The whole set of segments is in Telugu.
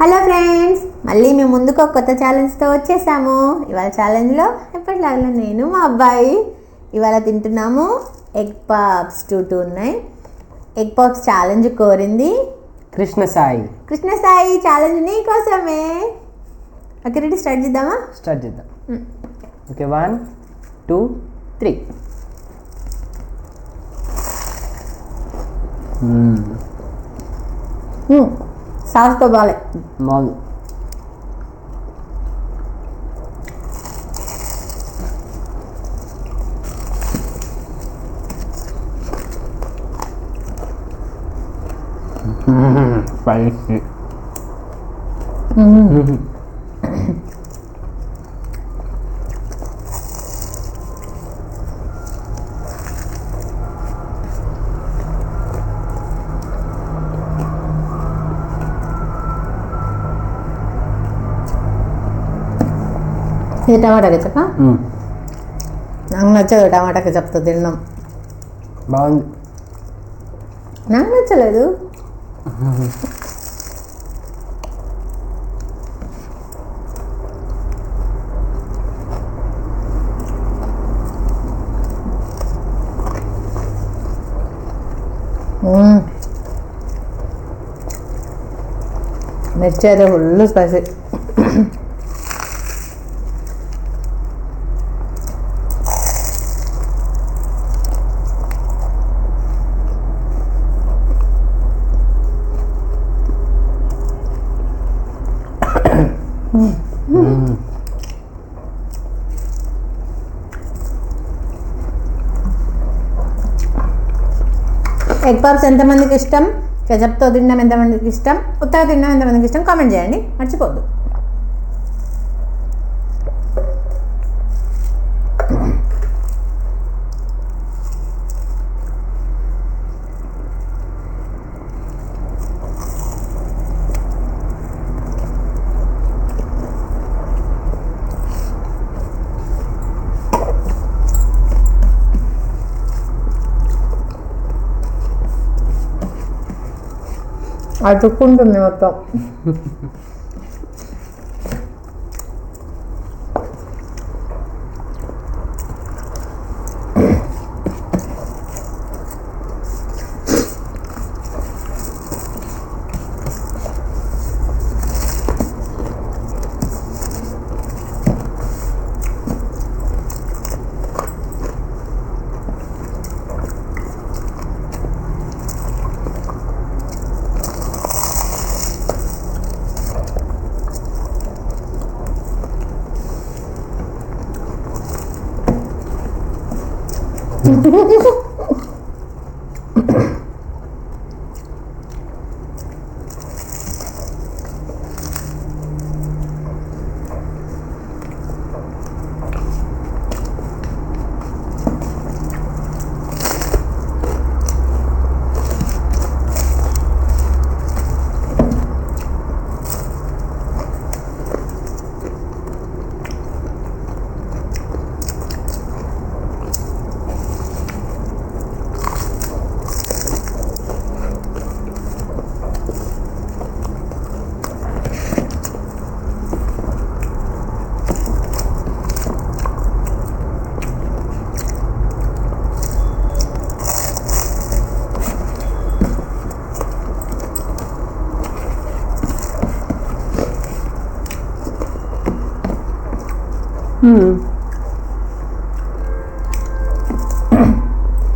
హలో ఫ్రెండ్స్, మళ్ళీ మేము ముందుకు ఒక కొత్త ఛాలెంజ్తో వచ్చేసాము. ఇవాళ ఛాలెంజ్లో ఎప్పటిలాగా నేను మా అబ్బాయి ఇవాళ తింటున్నాము ఎగ్ పప్స్. టూ ఉన్నాయి. ఎగ్ పప్స్ ఛాలెంజ్ కోరింది కృష్ణ సాయి ఛాలెంజ్ నీ కోసమే. Okay, ready? స్టార్ట్ చేద్దాం. ఓకే, 1 2 3. సాస్తో బాగాలే. బాగుంది. స్పైసీ. ఇది టమాటా కెచప్. నాకు నచ్చదు టమాటా కెచప్తో తిన్నాం. బాగుంది. నాకు నచ్చలేదు. మిర్చి అయితే ఫుల్ స్పైసీ. ఎగ్ పప్స్ ఎంతమందికి ఇష్టం, కెచప్తో తినడం ఎంతమందికి ఇష్టం, ఉత్తగా తినడం ఎంతమందికి ఇష్టం కామెంట్ చేయండి, మర్చిపోద్దు. అతుక్కుంటుంది మొత్తం.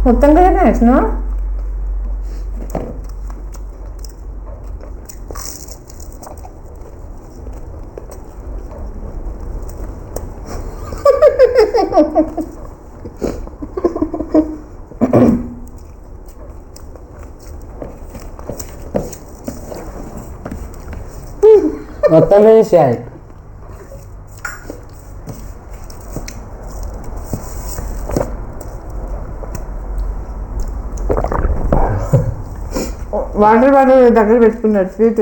మొత్తం కదా వేసిన. మొత్తం వేసేయాలి. వాటర్ దగ్గర పెట్టుకున్నాడు స్వీట్.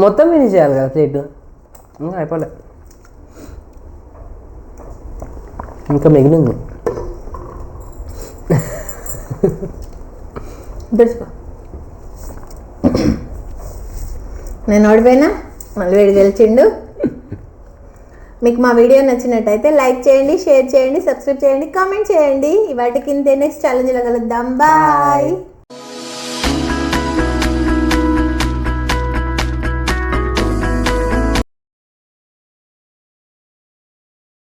మొత్తం ఫినిష్ చేయాలి కదా ప్లేట్. అయిపోలే, ఇంకా మిగిలింది. నేను ఓడిపోయినా మళ్ళీ వీడు గెలిచిండు. మీకు మా వీడియో నచ్చినట్టయితే లైక్ చేయండి, షేర్ చేయండి, సబ్స్క్రైబ్ చేయండి, కామెంట్ చేయండి. వాటికి ఇంతే. నెక్స్ట్ ఛాలెంజ్లో కలుద్దాం. బాయ్.